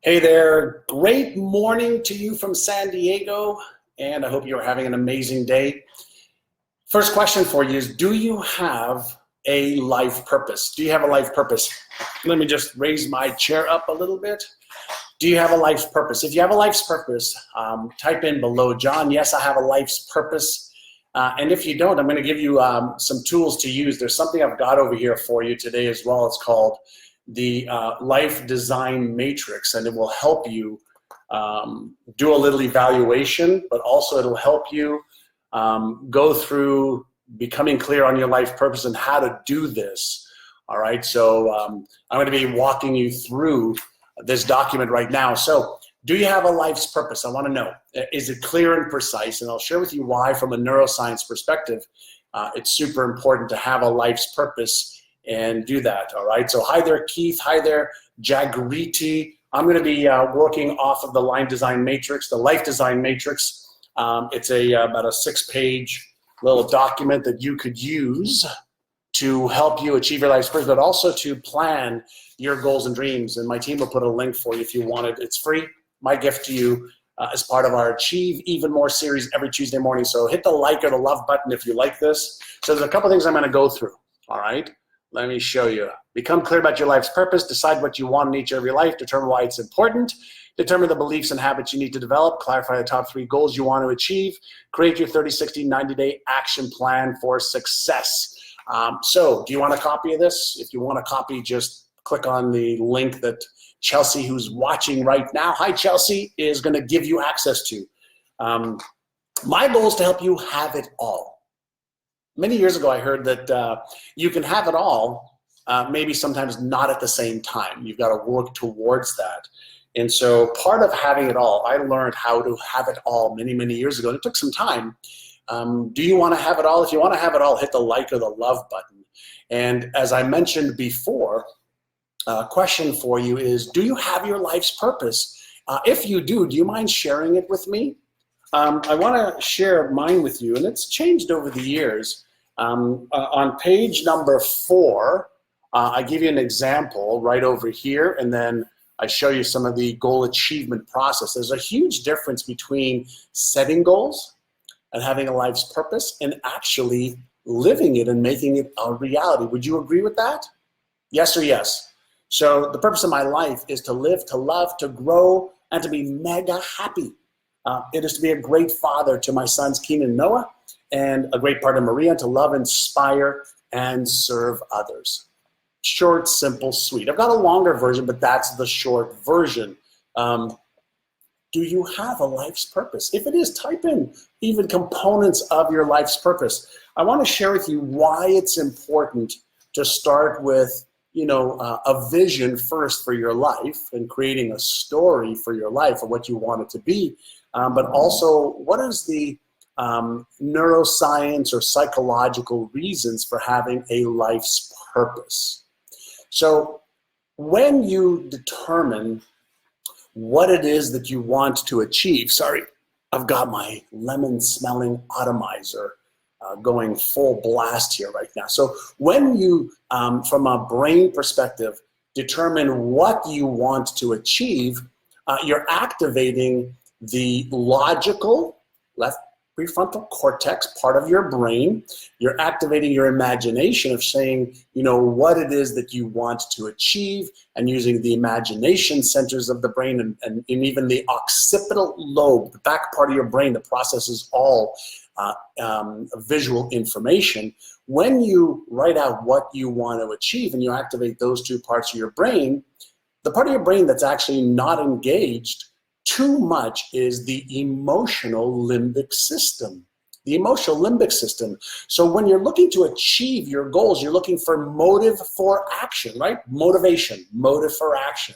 Hey there, great morning to you from San Diego, and I hope you're having an amazing day. First question for you is, do you have a life purpose? Do you have a life purpose? Let me just raise my chair up a little bit. Do you have a life's purpose? If you have a life's purpose, type in below, John, yes, I have a life's purpose. And if you don't, I'm going to give you some tools to use. There's something I've got over here for you today as well. It's called the Life Design Matrix, and it will help you do a little evaluation, but also it'll help you go through becoming clear on your life purpose and how to do this. All right, so I'm going to be walking you through this document right now. So do you have a life's purpose? I want to know, is it clear and precise? And I'll share with you why from a neuroscience perspective it's super important to have a life's purpose and do that. All right, so hi there, Keith. Hi there, Jagriti. I'm going to be working off of the Life Design Matrix, the Life Design Matrix. It's about a 6-page little document that you could use to help you achieve your life's purpose, but also to plan your goals and dreams. And my team will put a link for you if you want it. It's free. My gift to you as part of our Achieve Even More series every Tuesday morning. So hit the like or the love button if you like this. So there's a couple things I'm going to go through. All right. Let me show you. Become clear about your life's purpose. Decide what you want in each area of your life. Determine why it's important. Determine the beliefs and habits you need to develop. Clarify the top 3 goals you want to achieve. Create your 30, 60, 90-day action plan for success. So do you want a copy of this? If you want a copy, just click on the link that Chelsea, who's watching right now, hi Chelsea, is going to give you access to. My goal is to help you have it all. Many years ago, I heard that you can have it all, maybe sometimes not at the same time. You've got to work towards that. And so part of having it all, I learned how to have it all many, many years ago. And it took some time. Do you want to have it all? If you want to have it all, hit the like or the love button. And as I mentioned before, a question for you is, do you have your life's purpose? If you do you mind sharing it with me? I want to share mine with you, and it's changed over the years. On page number 4, I give you an example right over here, and then I show you some of the goal achievement process. There's a huge difference between setting goals and having a life's purpose and actually living it and making it a reality. Would you agree with that? Yes or yes? So the purpose of my life is to live, to love, to grow, and to be mega happy. It is to be a great father to my sons, Keenan and Noah, and a great partner, Maria, to love, inspire, and serve others. Short, simple, sweet. I've got a longer version, but that's the short version. Do you have a life's purpose? If it is, type in even components of your life's purpose. I want to share with you why it's important to start with a vision first for your life and creating a story for your life of what you want it to be. But also, what is the neuroscience or psychological reasons for having a life's purpose? So when you determine what it is that you want to achieve, sorry, I've got my lemon smelling atomizer going full blast here right now. So when you, from a brain perspective, determine what you want to achieve, you're activating the logical left prefrontal cortex part of your brain. You're activating your imagination of saying, what it is that you want to achieve, and using the imagination centers of the brain and even the occipital lobe, the back part of your brain that processes all visual information. When you write out what you want to achieve and you activate those 2 parts of your brain, the part of your brain that's actually not engaged too much is the emotional limbic system. The emotional limbic system. So when you're looking to achieve your goals, you're looking for motive for action, right? Motivation, motive for action.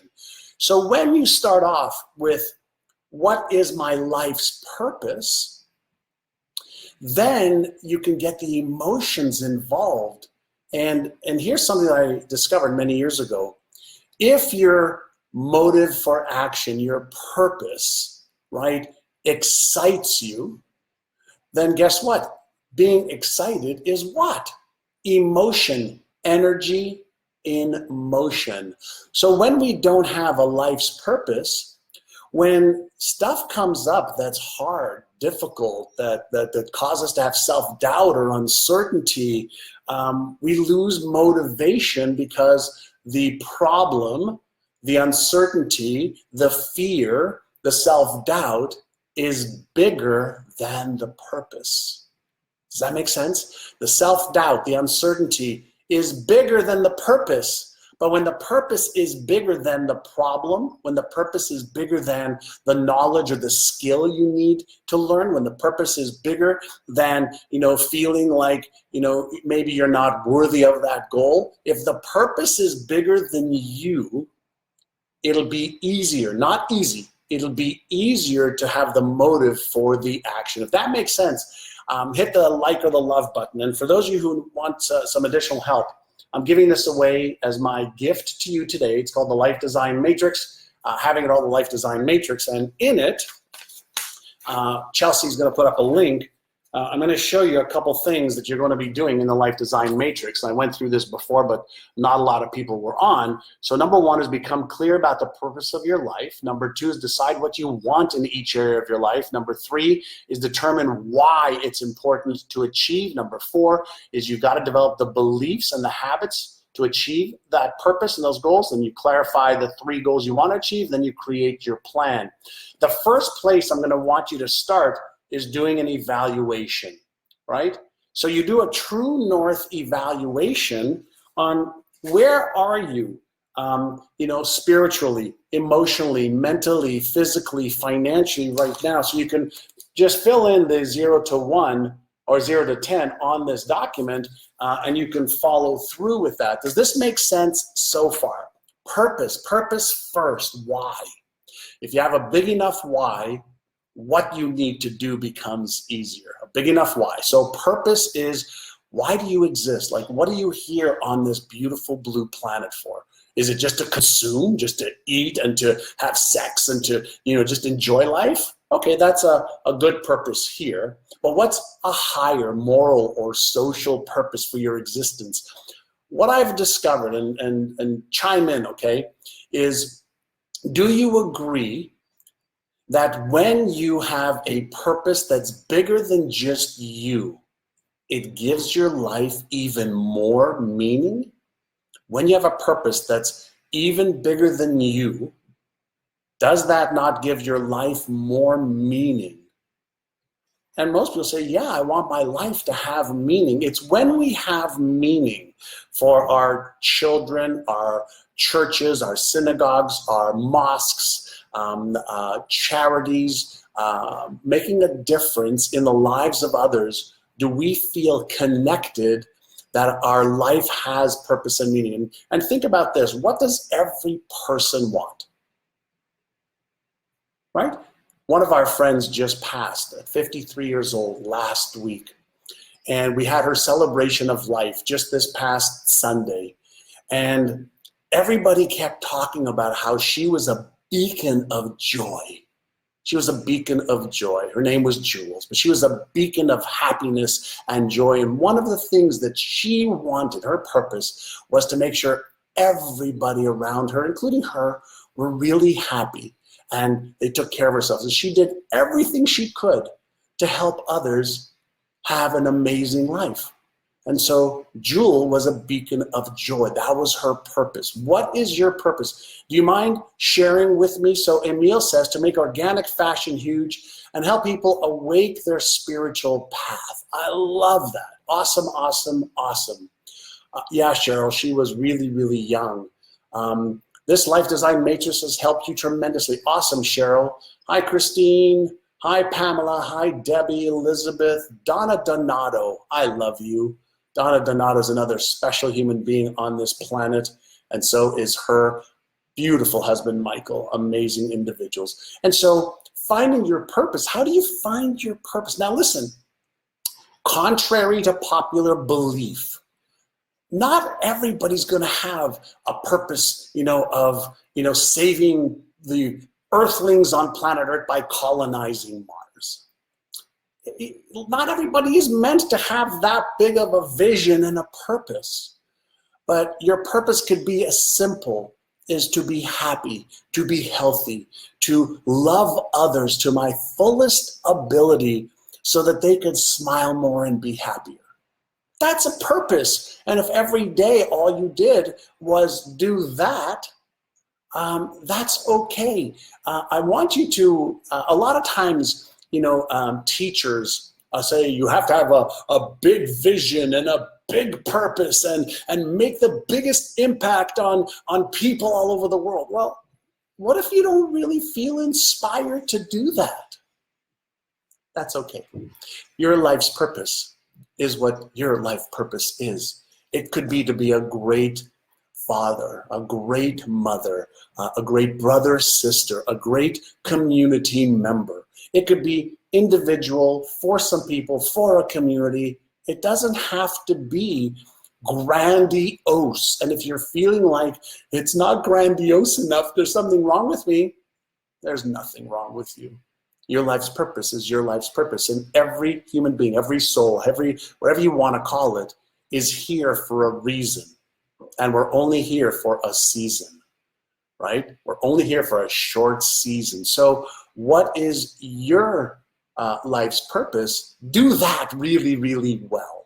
So when you start off with what is my life's purpose, then you can get the emotions involved. And here's something that I discovered many years ago. If your motive for action, your purpose, right, excites you, then guess what? Being excited is what? Emotion, energy, in motion. So when we don't have a life's purpose, when stuff comes up that's hard, difficult, that causes us to have self-doubt or uncertainty, we lose motivation because the problem, the uncertainty, the fear, the self-doubt is bigger than the purpose. Does that make sense? The self-doubt, the uncertainty is bigger than the purpose. But when the purpose is bigger than the problem, when the purpose is bigger than the knowledge or the skill you need to learn, when the purpose is bigger than, feeling like, maybe you're not worthy of that goal, if the purpose is bigger than you, it'll be easier, not easy, it'll be easier to have the motive for the action. If that makes sense, hit the like or the love button. And for those of you who want some additional help, I'm giving this away as my gift to you today. It's called the Life Design Matrix, Having It All, the Life Design Matrix. And in it, Chelsea's going to put up a link. I'm going to show you a couple things that you're going to be doing in the Life Design Matrix. I went through this before, but not a lot of people were on. So number one is become clear about the purpose of your life. Number two is decide what you want in each area of your life. Number three is determine why it's important to achieve. Number four is you've got to develop the beliefs and the habits to achieve that purpose and those goals. Then you clarify the 3 goals you want to achieve. Then you create your plan. The first place I'm going to want you to start is doing an evaluation, right? So you do a true north evaluation on where are you, spiritually, emotionally, mentally, physically, financially right now. So you can just fill in the 0 to 1 or 0 to 10 on this document, and you can follow through with that. Does this make sense so far? Purpose first, why? If you have a big enough why, what you need to do becomes easier. A big enough why. So purpose is, why do you exist? Like, what are you here on this beautiful blue planet for? Is it just to consume, just to eat and to have sex and to, just enjoy life? Okay, that's a good purpose here. But what's a higher moral or social purpose for your existence? What I've discovered, and chime in, okay, is, do you agree that when you have a purpose that's bigger than just you, it gives your life even more meaning? When you have a purpose that's even bigger than you, does that not give your life more meaning? And most people say, yeah, I want my life to have meaning. It's when we have meaning for our children, our churches, our synagogues, our mosques, charities, making a difference in the lives of others, do we feel connected that our life has purpose and meaning? And think about this, what does every person want? Right? One of our friends just passed at 53 years old last week. And we had her celebration of life just this past Sunday. And everybody kept talking about how she was a beacon of joy. She was a beacon of joy. Her name was Jules, but she was a beacon of happiness and joy. And one of the things that she wanted, her purpose, was to make sure everybody around her, including her, were really happy and they took care of themselves. And she did everything she could to help others have an amazing life. And so Jewel was a beacon of joy. That was her purpose. What is your purpose? Do you mind sharing with me? So Emil says, to make organic fashion huge and help people awake their spiritual path. I love that. Awesome, awesome, awesome. Yeah, Cheryl, she was really, really young. This Life Design Matrix has helped you tremendously. Awesome, Cheryl. Hi, Christine. Hi, Pamela. Hi, Debbie, Elizabeth, Donna Donato. I love you. Donna Donato is another special human being on this planet, and so is her beautiful husband, Michael. Amazing individuals. And so finding your purpose, how do you find your purpose? Now listen, contrary to popular belief, not everybody's going to have a purpose, of saving the earthlings on planet Earth by colonizing Mars. Not everybody is meant to have that big of a vision and a purpose. But your purpose could be as simple as to be happy, to be healthy, to love others to my fullest ability so that they could smile more and be happier. That's a purpose. And if every day all you did was do that, that's okay. I want you to, a lot of times, teachers say you have to have a big vision and a big purpose and make the biggest impact on people all over the world. Well, what if you don't really feel inspired to do that? That's okay. Your life's purpose is what your life purpose is. It could be to be a great father, a great mother, a great brother, sister, a great community member. It could be individual, for some people, for a community. It doesn't have to be grandiose. And if you're feeling like it's not grandiose enough, there's something wrong with me, there's nothing wrong with you. Your life's purpose is your life's purpose. And every human being, every soul, whatever you want to call it, is here for a reason. And we're only here for a season, right? We're only here for a short season. So what is your life's purpose? Do that really, really well.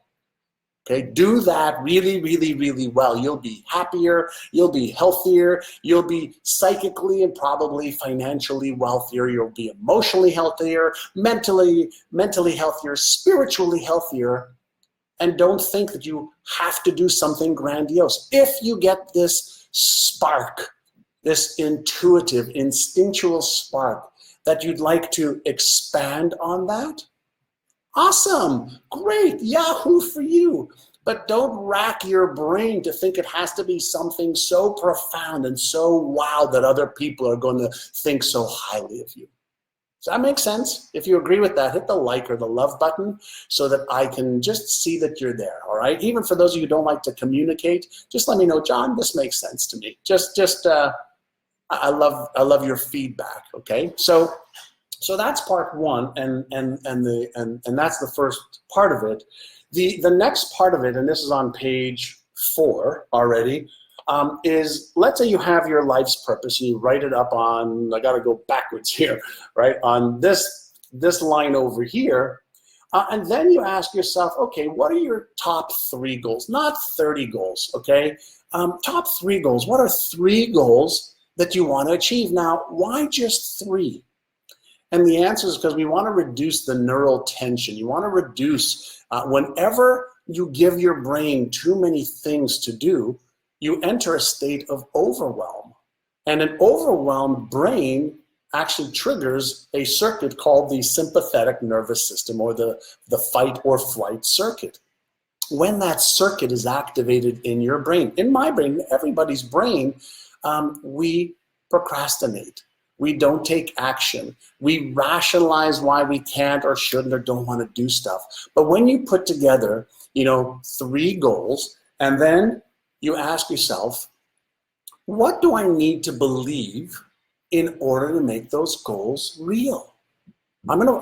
Okay, do that really, really, really well. You'll be happier, you'll be healthier, you'll be psychically and probably financially wealthier, you'll be emotionally healthier, mentally healthier, spiritually healthier. And don't think that you have to do something grandiose. If you get this spark, this intuitive, instinctual spark that you'd like to expand on that, awesome, great, yahoo for you. But don't rack your brain to think it has to be something so profound and so wow that other people are going to think so highly of you. Does that make sense? If you agree with that, hit the like or the love button so that I can just see that you're there, all right? Even for those of you who don't like to communicate, just let me know, John, this makes sense to me. I love your feedback, okay? So that's part one, and that's the first part of it. The next part of it, and this is on page 4 already, is let's say you have your life's purpose and you write it up on, I got to go backwards here, right? On this line over here, and then you ask yourself, okay, what are your top 3 goals? Not 30 goals, okay? Top 3 goals. What are 3 goals that you want to achieve? Now, why just 3? And the answer is because we want to reduce the neural tension. You want to reduce, whenever you give your brain too many things to do, you enter a state of overwhelm. And an overwhelmed brain actually triggers a circuit called the sympathetic nervous system, or the fight or flight circuit. When that circuit is activated in your brain, in my brain, everybody's brain, we procrastinate. We don't take action. We rationalize why we can't or shouldn't or don't want to do stuff. But when you put together, 3 goals, and then you ask yourself, what do I need to believe in order to make those goals real?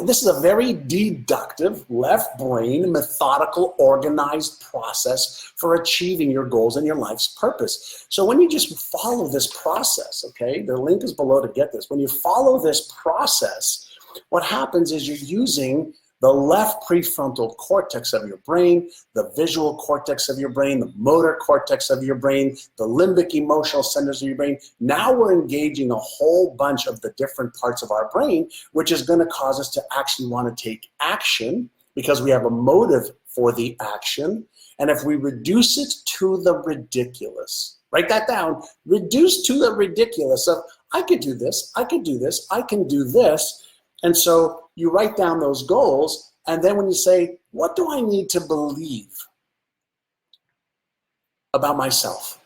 This is a very deductive, left brain, methodical, organized process for achieving your goals and your life's purpose. So when you just follow this process, okay, the link is below to get this. When you follow this process, what happens is you're using the left prefrontal cortex of your brain, the visual cortex of your brain, the motor cortex of your brain, the limbic emotional centers of your brain. Now we're engaging a whole bunch of the different parts of our brain, which is going to cause us to actually want to take action because we have a motive for the action. And if we reduce it to the ridiculous, write that down, reduce to the ridiculous of, I could do this, I could do this, I can do this. And so you write down those goals, and then when you say, what do I need to believe about myself?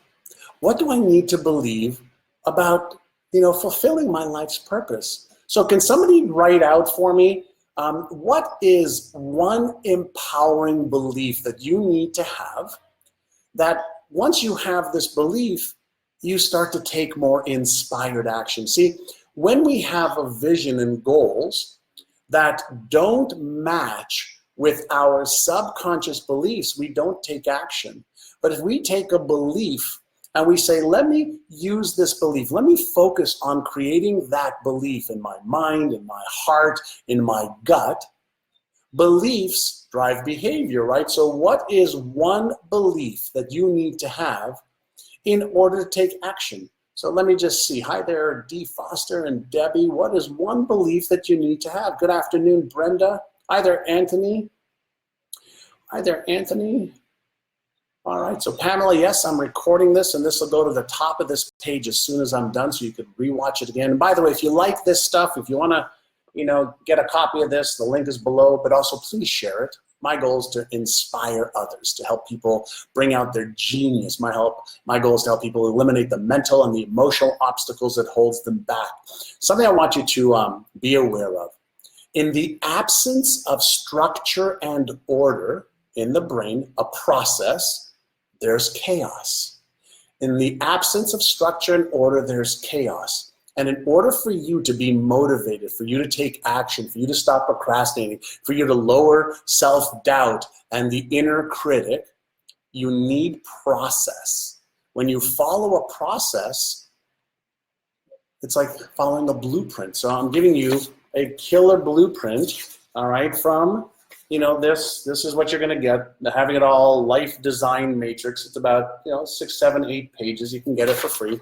What do I need to believe about, fulfilling my life's purpose? So can somebody write out for me, what is one empowering belief that you need to have that once you have this belief, you start to take more inspired action? See, when we have a vision and goals that don't match with our subconscious beliefs, we don't take action. But if we take a belief and we say, let me use this belief, let me focus on creating that belief in my mind, in my heart, in my gut. Beliefs drive behavior, right? So what is one belief that you need to have in order to take action? So let me just see. Hi there, Dee Foster and Debbie. What is one belief that you need to have? Good afternoon, Brenda. Hi there, Anthony. Hi there, Anthony. All right, so Pamela, yes, I'm recording this, and this will go to the top of this page as soon as I'm done, so you can rewatch it again. And by the way, if you like this stuff, if you want to, get a copy of this, the link is below, but also please share it. My goal is to inspire others, to help people bring out their genius. My goal is to help people eliminate the mental and the emotional obstacles that holds them back. Something I want you to be aware of. In the absence of structure and order in the brain, a process, there's chaos. In the absence of structure and order, there's chaos. And in order for you to be motivated, for you to take action, for you to stop procrastinating, for you to lower self-doubt and the inner critic, you need process. When you follow a process, it's like following a blueprint. So I'm giving you a killer blueprint, all right, from this is what you're going to get. Having it all, Life Design Matrix. It's about 6, 7, 8 pages. You can get it for free.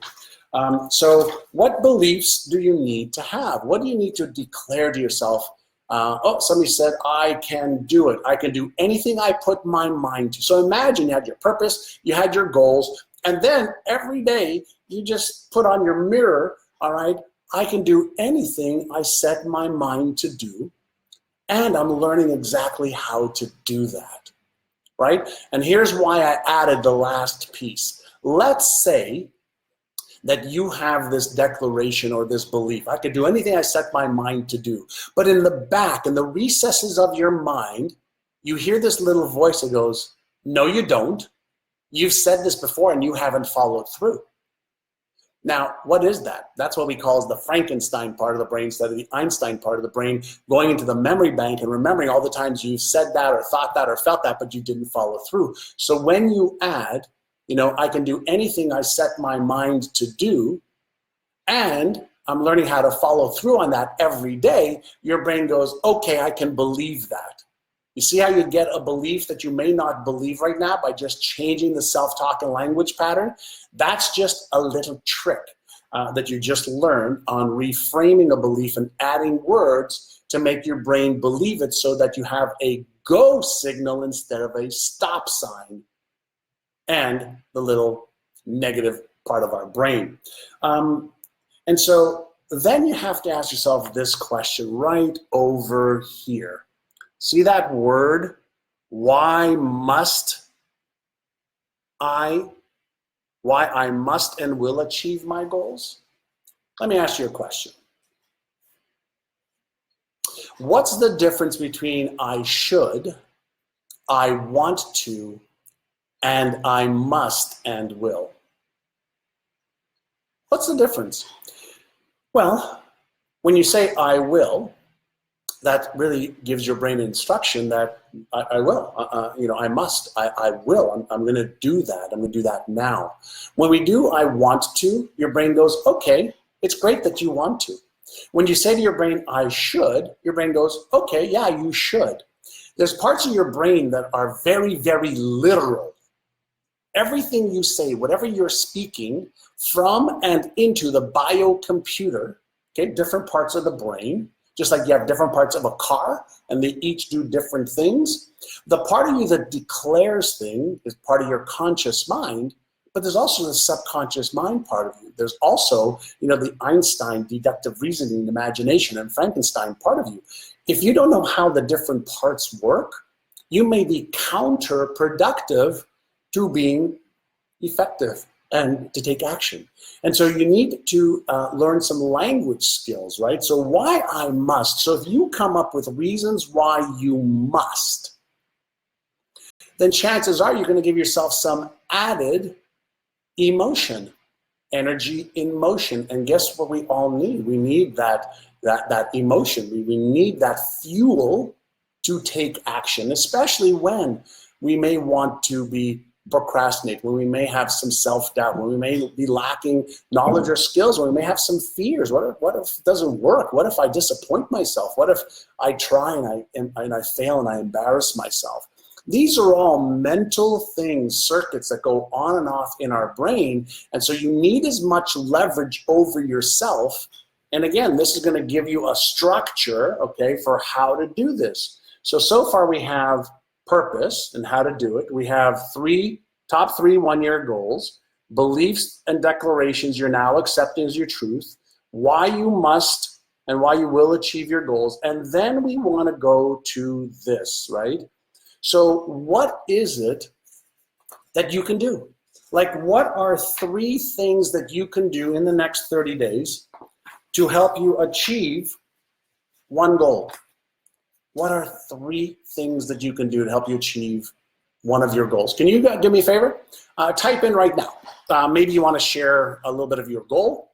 So what beliefs do you need to have? What do you need to declare to yourself? Somebody said, I can do it. I can do anything I put my mind to. So imagine you had your purpose, you had your goals, and then every day you just put on your mirror, all right, I can do anything I set my mind to do. And I'm learning exactly how to do that, right? And here's why I added the last piece. Let's say that you have this declaration or this belief. I could do anything I set my mind to do. But in the back, in the recesses of your mind, you hear this little voice that goes, no, you don't. You've said this before and you haven't followed through. Now, what is that? That's what we call the Frankenstein part of the brain instead of the Einstein part of the brain, going into the memory bank and remembering all the times you said that or thought that or felt that, but you didn't follow through. So when you add, I can do anything I set my mind to do, and I'm learning how to follow through on that every day, your brain goes, okay, I can believe that. You see how you get a belief that you may not believe right now by just changing the self-talk and language pattern? That's just a little trick that you just learned on reframing a belief and adding words to make your brain believe it so that you have a go signal instead of a stop sign and the little negative part of our brain. And so then you have to ask yourself this question right over here. See that word? Why I must and will achieve my goals? Let me ask you a question. What's the difference between I should, I want to, and I must and will? What's the difference? Well, when you say I will, that really gives your brain instruction that I will, I must, I will, I'm going to do that. I'm going to do that now. When we do I want to, your brain goes, okay, it's great that you want to. When you say to your brain, I should, your brain goes, okay, yeah, you should. There's parts of your brain that are very, very literal. Everything you say, whatever you're speaking from and into the biocomputer, okay, different parts of the brain, just like you have different parts of a car and they each do different things. The part of you that declares things is part of your conscious mind, but there's also the subconscious mind part of you. There's also, the Einstein deductive reasoning, imagination, and Frankenstein part of you. If you don't know how the different parts work, you may be counterproductive to being effective and to take action. And so you need to learn some language skills, right? So why I must. So if you come up with reasons why you must, then chances are you're going to give yourself some added emotion, energy in motion. And guess what we all need? We need that emotion. We need that fuel to take action, especially when we may want to be procrastinate, when we may have some self-doubt, when we may be lacking knowledge or skills, when we may have some fears. What if it doesn't work? What if I disappoint myself? What if I try and I fail and I embarrass myself? These are all mental things, circuits that go on and off in our brain. And so you need as much leverage over yourself. And again, this is going to give you a structure, okay, for how to do this. So far we have purpose and how to do it. We have top three one-year goals, beliefs and declarations you're now accepting as your truth, why you must and why you will achieve your goals. And then we want to go to this, right? So what is it that you can do? Like, what are 3 things that you can do in the next 30 days to help you achieve one goal? What are 3 things that you can do to help you achieve one of your goals? Can you do me a favor? Type in right now. Maybe you want to share a little bit of your goal.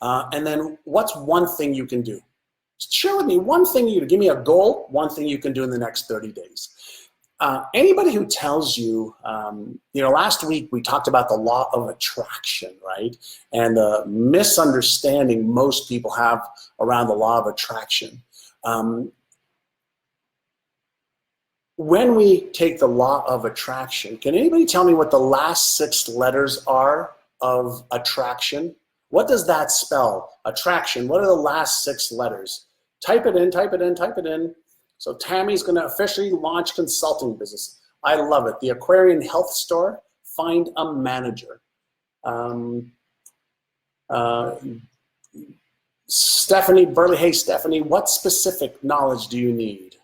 And then what's one thing you can do? Share with me one thing you can do. Give me a goal, one thing you can do in the next 30 days. Anybody who tells you, last week we talked about the law of attraction, right? And the misunderstanding most people have around the law of attraction. When we take the law of attraction, can anybody tell me what the last 6 letters are of attraction? What does that spell? Attraction. What are the last 6 letters? Type it in, type it in, type it in. So Tammy's going to officially launch consulting business. I love it. The Aquarian Health Store, find a manager. Stephanie Burley, hey Stephanie, what specific knowledge do you need?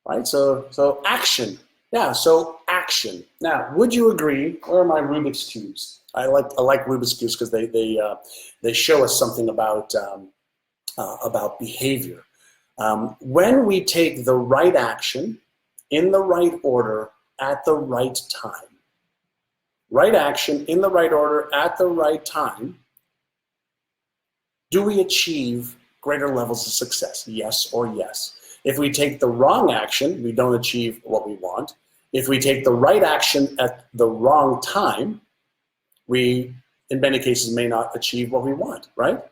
Right, so action. Yeah, so action. Now, would you agree? Where are my Rubik's cubes? I like Rubik's cubes because they show us something about behavior. When we take the right action in the right order at the right time, right action in the right order at the right time, do we achieve greater levels of success? Yes or yes. If we take the wrong action, we don't achieve what we want. If we take the right action at the wrong time, we, in many cases, may not achieve what we want, right?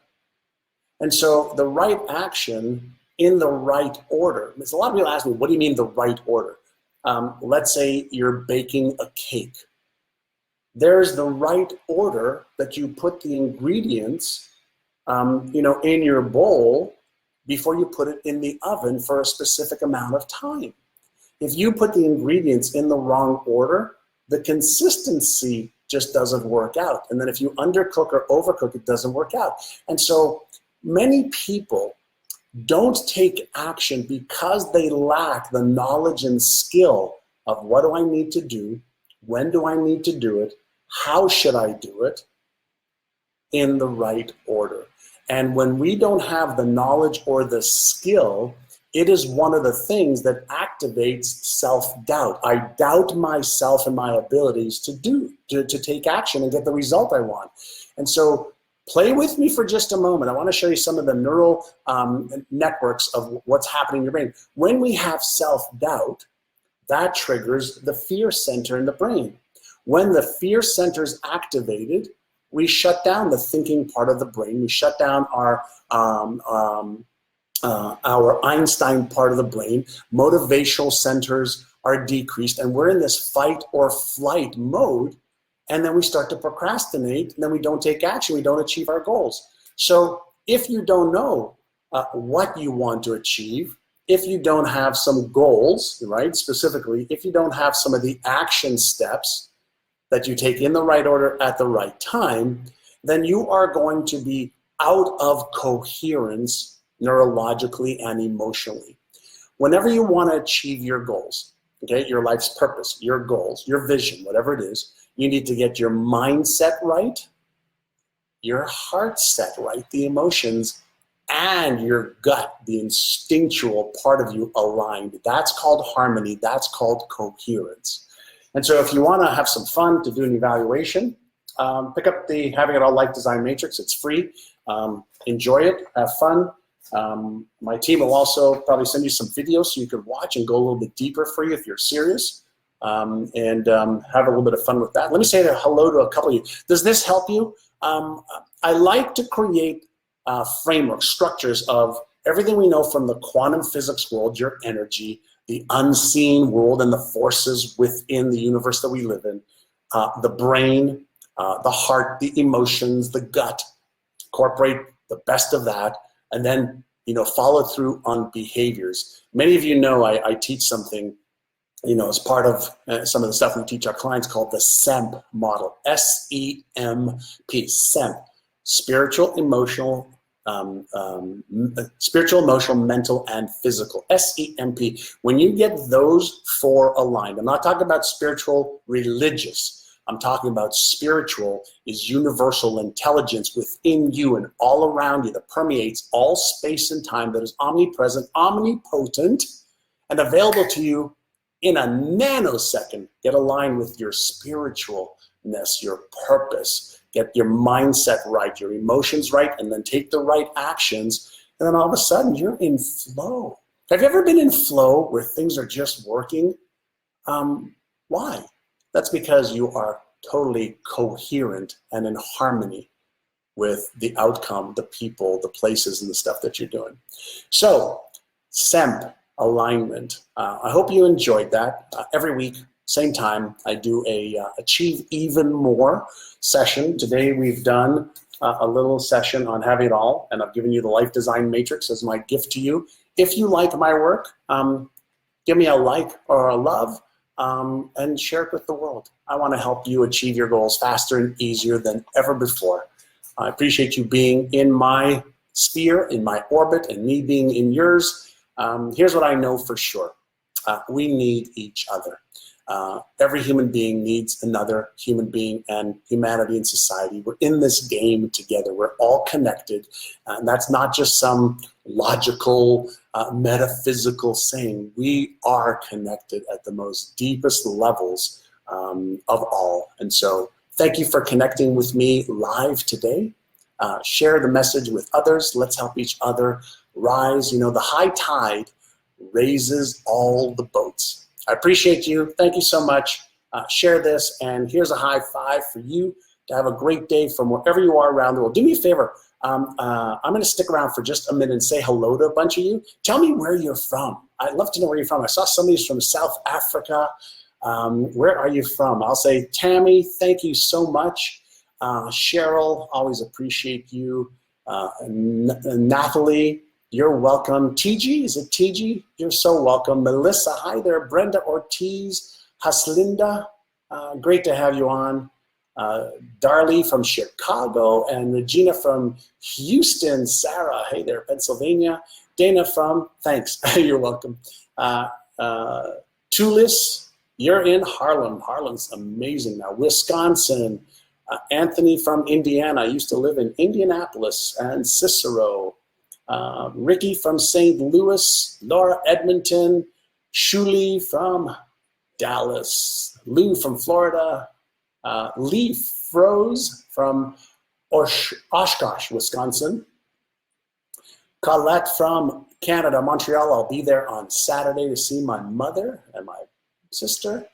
And so the right action in the right order. There's a lot of people ask me, what do you mean the right order? Let's say you're baking a cake. There's the right order that you put the ingredients, in your bowl before you put it in the oven for a specific amount of time. If you put the ingredients in the wrong order, the consistency just doesn't work out. And then if you undercook or overcook, it doesn't work out. And so many people don't take action because they lack the knowledge and skill of what do I need to do, when do I need to do it, how should I do it, in the right order. And when we don't have the knowledge or the skill, it is one of the things that activates self-doubt. I doubt myself and my abilities to take action and get the result I want. And so play with me for just a moment. I want to show you some of the neural networks of what's happening in your brain. When we have self-doubt, that triggers the fear center in the brain. When the fear center is activated, we shut down the thinking part of the brain. We shut down our Einstein part of the brain. Motivational centers are decreased, and we're in this fight or flight mode. And then we start to procrastinate, and then we don't take action. We don't achieve our goals. So if you don't know what you want to achieve, if you don't have some goals, right, specifically, if you don't have some of the action steps that you take in the right order at the right time, then you are going to be out of coherence neurologically and emotionally. Whenever you want to achieve your goals, okay, your life's purpose, your goals, your vision, whatever it is, you need to get your mindset right, your heart set right, the emotions, and your gut, the instinctual part of you aligned. That's called harmony. That's called coherence. And so if you want to have some fun to do an evaluation, pick up the Having It All Life Design Matrix. It's free. Enjoy it. Have fun. My team will also probably send you some videos so you can watch and go a little bit deeper for you if you're serious. have a little bit of fun with that. Let me say hello to a couple of you. Does this help you? I like to create frameworks, structures of everything we know from the quantum physics world, your energy, the unseen world and the forces within the universe that we live in, the brain, the heart, the emotions, the gut, incorporate the best of that, and then follow through on behaviors. Many of you know I teach something, as part of some of the stuff we teach our clients called the SEMP model, S-E-M-P, SEMP, spiritual, emotional, mental, and physical, S-E-M-P. When you get those four aligned, I'm not talking about spiritual, religious, I'm talking about spiritual is universal intelligence within you and all around you that permeates all space and time, that is omnipresent, omnipotent, and available to you in a nanosecond. Get aligned with your spiritualness, your purpose, get your mindset right, your emotions right, and then take the right actions. And then all of a sudden you're in flow. Have you ever been in flow where things are just working? Why? That's because you are totally coherent and in harmony with the outcome, the people, the places, and the stuff that you're doing. So, SEMP, alignment. I hope you enjoyed that. Every week, same time, I do a Achieve Even More session. Today we've done a little session on having it all, and I've given you the Life Design Matrix as my gift to you. If you like my work, give me a like or a love. And share it with the world. I want to help you achieve your goals faster and easier than ever before. I appreciate you being in my sphere, in my orbit, and me being in yours. Here's what I know for sure. We need each other. Every human being needs another human being, and humanity and society. We're in this game together. We're all connected. And that's not just some logical, metaphysical saying. We are connected at the most deepest levels of all. And so thank you for connecting with me live today. Share the message with others. Let's help each other rise. The high tide raises all the boats. I appreciate you. Thank you so much. Share this, and here's a high five for you to have a great day from wherever you are around the world. Do me a favor. I'm going to stick around for just a minute and say hello to a bunch of you. Tell me where you're from. I'd love to know where you're from. I saw somebody's from South Africa. Where are you from? I'll say, Tammy, thank you so much. Cheryl, always appreciate you. Natalie, you're welcome. TG, is it TG? You're so welcome. Melissa, hi there. Brenda Ortiz, Haslinda, great to have you on. Darlie from Chicago, and Regina from Houston. Sarah, hey there, Pennsylvania. Dana from, thanks, you're welcome. Tulis, you're in Harlem. Harlem's amazing now. Wisconsin. Anthony from Indiana. I used to live in Indianapolis and Cicero. Ricky from St. Louis, Laura Edmonton, Shuli from Dallas, Lou from Florida, Lee Froze from Oshkosh, Wisconsin, Colette from Canada, Montreal. I'll be there on Saturday to see my mother and my sister.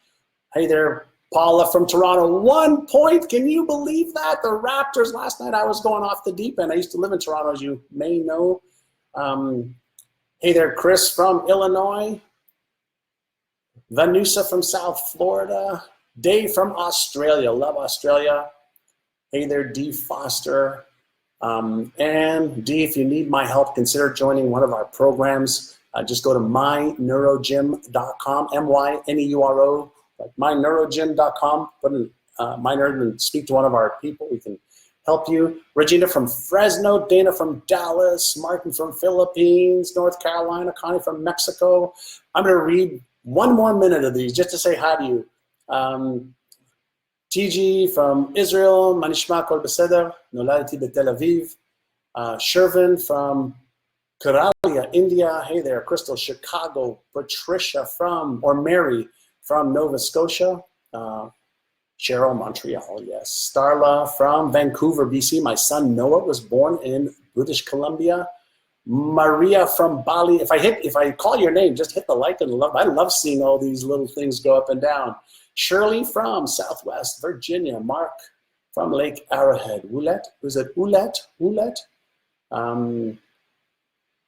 Hey there, Paula from Toronto. 1 point, can you believe that? The Raptors last night, I was going off the deep end. I used to live in Toronto, as you may know. Hey there, Chris from Illinois. Vanusa from South Florida. Dave from Australia, love Australia. Hey there, Dee Foster. And Dee, if you need my help, consider joining one of our programs. Just go to myneurogym.com, M-Y-N-E-U-R-O, like myneurogym.com. Put in MyNeuro and speak to one of our people. We can help you. Regina from Fresno, Dana from Dallas, Martin from Philippines, North Carolina, Connie from Mexico. I'm going to read one more minute of these just to say hi to you. TG from Israel, Manishma Kol Beseder, Noladati Tel Aviv. Shervin from Karalia, India. Hey there, Crystal, Chicago. Patricia from, or Mary from Nova Scotia. Cheryl, Montreal, yes. Starla from Vancouver, BC. My son Noah was born in British Columbia. Maria from Bali. If I call your name, just hit the like and love. I love seeing all these little things go up and down. Shirley from Southwest Virginia. Mark from Lake Arrowhead. Ouellette? Was it Ouellette? Ouellette?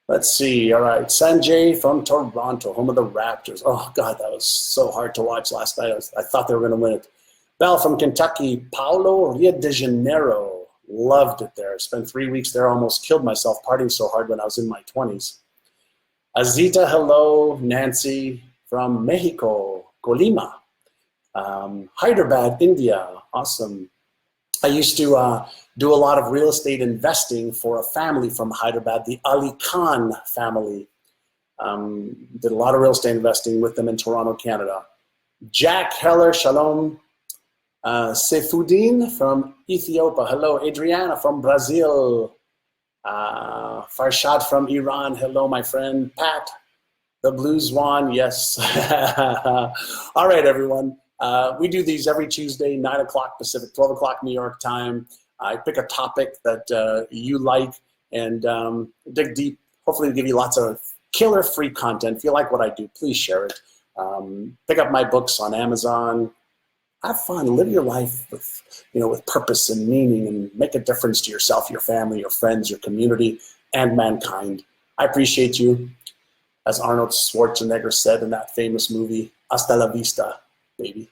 Let's see. All right. Sanjay from Toronto, home of the Raptors. Oh, God, that was so hard to watch last night. I thought they were going to win it. Belle from Kentucky. Paulo, Rio de Janeiro. Loved it there. Spent 3 weeks there. Almost killed myself partying so hard when I was in my 20s. Azita, hello. Nancy from Mexico. Colima. Hyderabad, India. Awesome. I used to do a lot of real estate investing for a family from Hyderabad, the Ali Khan family. Did a lot of real estate investing with them in Toronto, Canada. Jack Heller, shalom. Sefudin from Ethiopia. Hello. Adriana from Brazil. Farshad from Iran. Hello, my friend. Pat, the Blue Swan. Yes. All right, everyone. We do these every Tuesday, 9 o'clock Pacific, 12 o'clock New York time. I pick a topic that you like and dig deep. Hopefully we give you lots of killer free content. If you like what I do, please share it. Pick up my books on Amazon. Have fun. Live your life with purpose and meaning, and make a difference to yourself, your family, your friends, your community, and mankind. I appreciate you. As Arnold Schwarzenegger said in that famous movie, hasta la vista, baby.